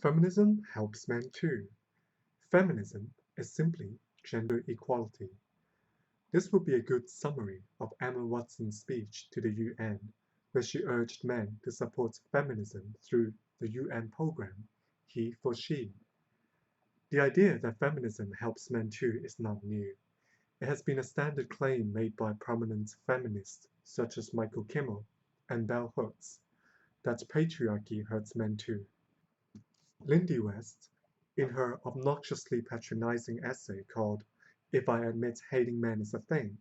Feminism helps men too. Feminism is simply gender equality. This would be a good summary of Emma Watson's speech to the UN, where she urged men to support feminism through the UN program, He for She. The idea that feminism helps men too is not new. It has been a standard claim made by prominent feminists such as Michael Kimmel and Bell Hooks, that patriarchy hurts men too. Lindy West, in her obnoxiously patronizing essay called If I Admit Hating Men is a Thing,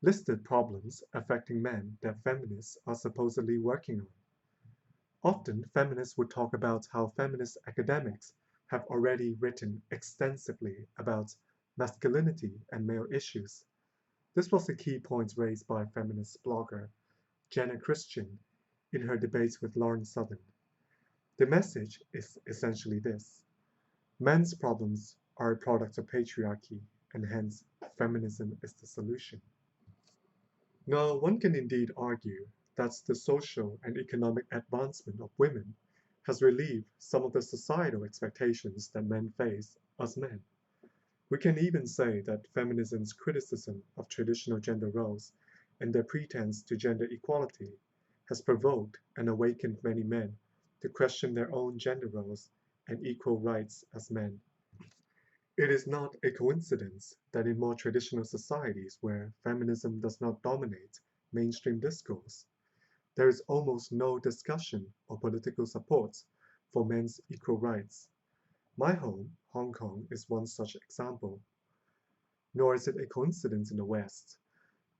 listed problems affecting men that feminists are supposedly working on. Often, feminists would talk about how feminist academics have already written extensively about masculinity and male issues. This was a key point raised by feminist blogger Jenna Christian in her debates with Lauren Southern. The message is essentially this: men's problems are a product of patriarchy, and hence feminism is the solution. Now, one can indeed argue that the social and economic advancement of women has relieved some of the societal expectations that men face as men. We can even say that feminism's criticism of traditional gender roles and their pretense to gender equality has provoked and awakened many men to question their own gender roles and equal rights as men. It is not a coincidence that in more traditional societies where feminism does not dominate mainstream discourse, there is almost no discussion or political support for men's equal rights. My home, Hong Kong, is one such example. Nor is it a coincidence in the West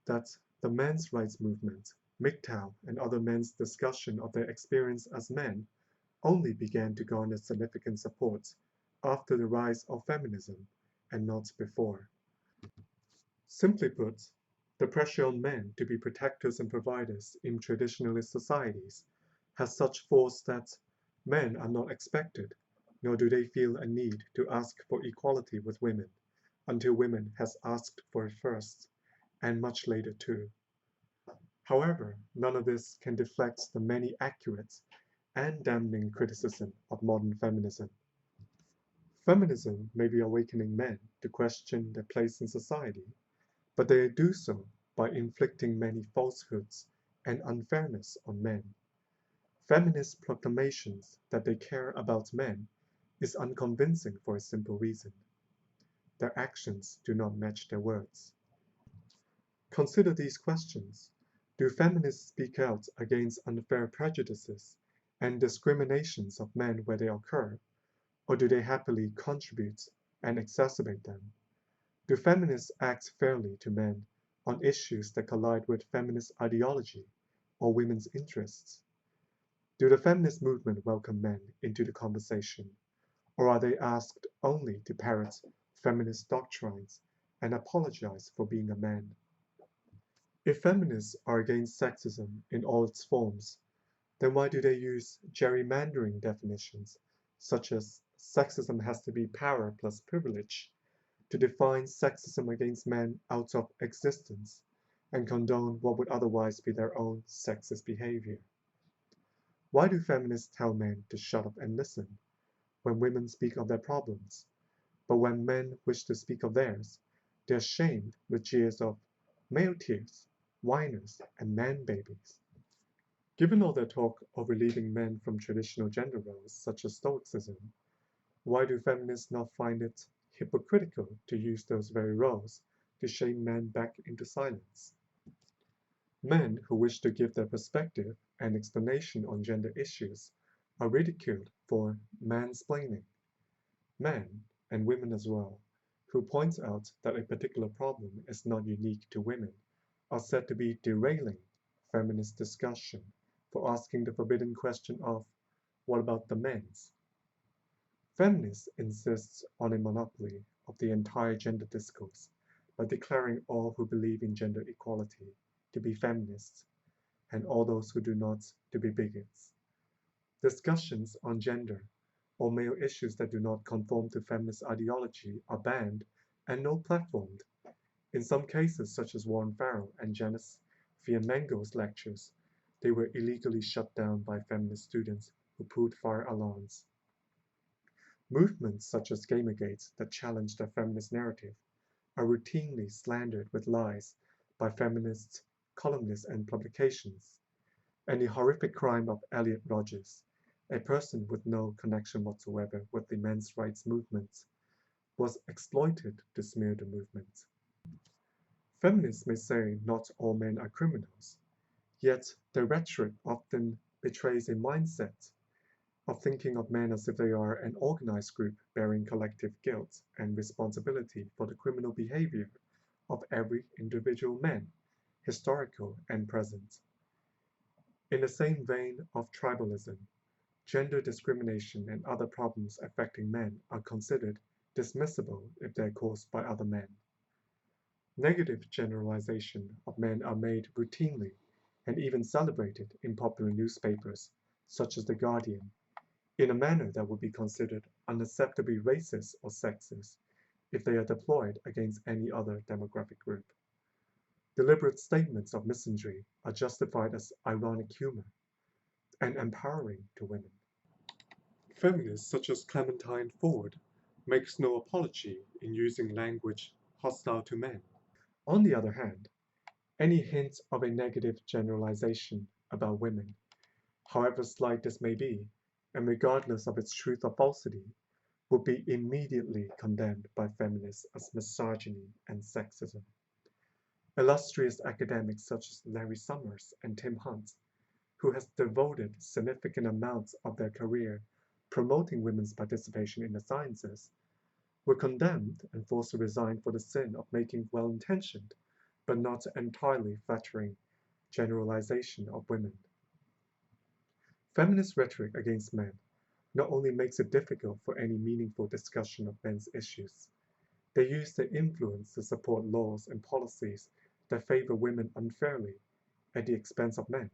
that the men's rights movement, MGTOW, and other men's discussion of their experience as men only began to garner significant support after the rise of feminism and not before. Simply put, the pressure on men to be protectors and providers in traditionalist societies has such force that men are not expected, nor do they feel a need to ask for equality with women, until women has asked for it first, and much later too. However, none of this can deflect the many accurate and damning criticism of modern feminism. Feminism may be awakening men to question their place in society, but they do so by inflicting many falsehoods and unfairness on men. Feminist proclamations that they care about men is unconvincing for a simple reason: their actions do not match their words. Consider these questions. Do feminists speak out against unfair prejudices and discriminations of men where they occur, or do they happily contribute and exacerbate them? Do feminists act fairly to men on issues that collide with feminist ideology or women's interests? Do the feminist movement welcome men into the conversation, or are they asked only to parrot feminist doctrines and apologize for being a man? If feminists are against sexism in all its forms, then why do they use gerrymandering definitions, such as sexism has to be power plus privilege, to define sexism against men out of existence and condone what would otherwise be their own sexist behavior? Why do feminists tell men to shut up and listen when women speak of their problems, but when men wish to speak of theirs, they are shamed with jeers of male tears, whiners, and man babies? Given all their talk of relieving men from traditional gender roles such as stoicism, why do feminists not find it hypocritical to use those very roles to shame men back into silence? Men who wish to give their perspective and explanation on gender issues are ridiculed for mansplaining. Men, and women as well, who point out that a particular problem is not unique to women, are said to be derailing feminist discussion for asking the forbidden question of, what about the men's? Feminists insist on a monopoly of the entire gender discourse by declaring all who believe in gender equality to be feminists, and all those who do not to be bigots. Discussions on gender or male issues that do not conform to feminist ideology are banned and no platformed. In some cases, such as Warren Farrell and Janice Fiamengo's lectures, they were illegally shut down by feminist students who pulled fire alarms. Movements such as Gamergate that challenge the feminist narrative are routinely slandered with lies by feminist columnists and publications, and the horrific crime of Elliot Rodgers, a person with no connection whatsoever with the men's rights movement, was exploited to smear the movement. Feminists may say not all men are criminals, yet their rhetoric often betrays a mindset of thinking of men as if they are an organized group bearing collective guilt and responsibility for the criminal behavior of every individual man, historical and present. In the same vein of tribalism, gender discrimination and other problems affecting men are considered dismissible if they are caused by other men. Negative generalization of men are made routinely and even celebrated in popular newspapers such as The Guardian in a manner that would be considered unacceptably racist or sexist if they are deployed against any other demographic group. Deliberate statements of misandry are justified as ironic humor and empowering to women. Feminists such as Clementine Ford makes no apology in using language hostile to men. On the other hand, any hint of a negative generalization about women, however slight this may be, and regardless of its truth or falsity, would be immediately condemned by feminists as misogyny and sexism. Illustrious academics such as Larry Summers and Tim Hunt, who has devoted significant amounts of their career promoting women's participation in the sciences, were condemned and forced to resign for the sin of making well-intentioned, but not entirely flattering, generalization of women. Feminist rhetoric against men not only makes it difficult for any meaningful discussion of men's issues, they use their influence to support laws and policies that favor women unfairly at the expense of men,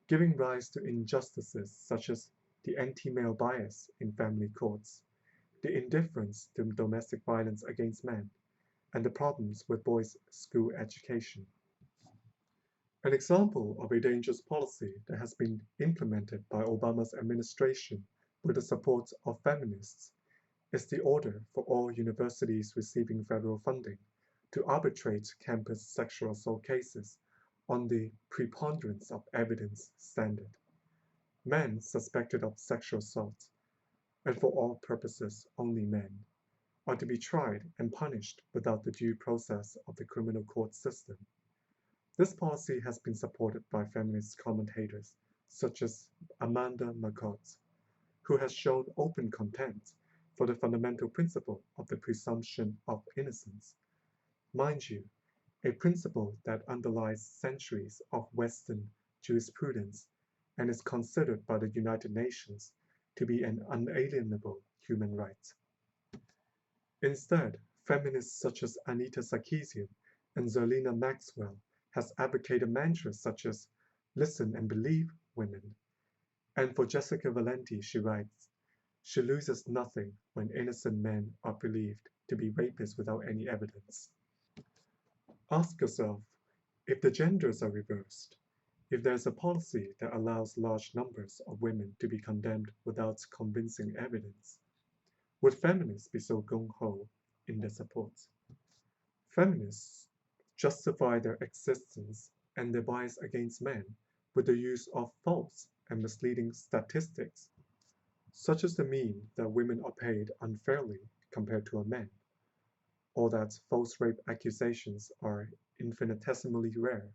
giving rise to injustices such as the anti-male bias in family courts, the indifference to domestic violence against men, and the problems with boys' school education. An example of a dangerous policy that has been implemented by Obama's administration with the support of feminists is the order for all universities receiving federal funding to arbitrate campus sexual assault cases on the preponderance of evidence standard. Men suspected of sexual assault, and for all purposes only men, are to be tried and punished without the due process of the criminal court system. This policy has been supported by feminist commentators such as Amanda McCott, who has shown open contempt for the fundamental principle of the presumption of innocence. Mind you, a principle that underlies centuries of Western jurisprudence and is considered by the United Nations to be an unalienable human right. Instead, feminists such as Anita Sarkeesian and Zerlina Maxwell has advocated mantras such as "listen and believe women." And for Jessica Valenti, she writes, "She loses nothing when innocent men are believed to be rapists without any evidence." Ask yourself, if the genders are reversed, if there's a policy that allows large numbers of women to be condemned without convincing evidence, would feminists be so gung-ho in their support? Feminists justify their existence and their bias against men with the use of false and misleading statistics, such as the meme that women are paid unfairly compared to men, or that false rape accusations are infinitesimally rare.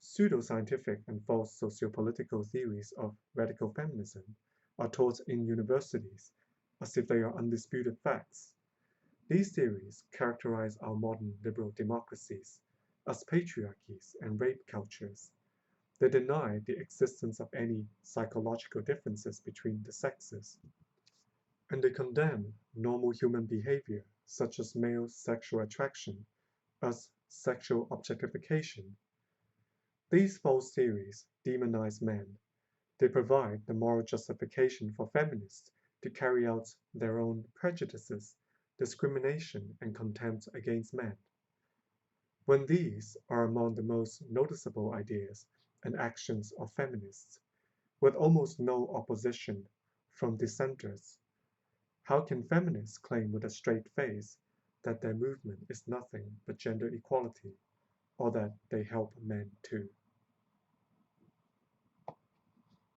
Pseudoscientific and false sociopolitical theories of radical feminism are taught in universities as if they are undisputed facts. These theories characterize our modern liberal democracies as patriarchies and rape cultures. They deny the existence of any psychological differences between the sexes, and they condemn normal human behavior, such as male sexual attraction, as sexual objectification. These false theories demonize men. They provide the moral justification for feminists to carry out their own prejudices, discrimination, and contempt against men. When these are among the most noticeable ideas and actions of feminists, with almost no opposition from dissenters, How can feminists claim with a straight face that their movement is nothing but gender equality, or that they help men too?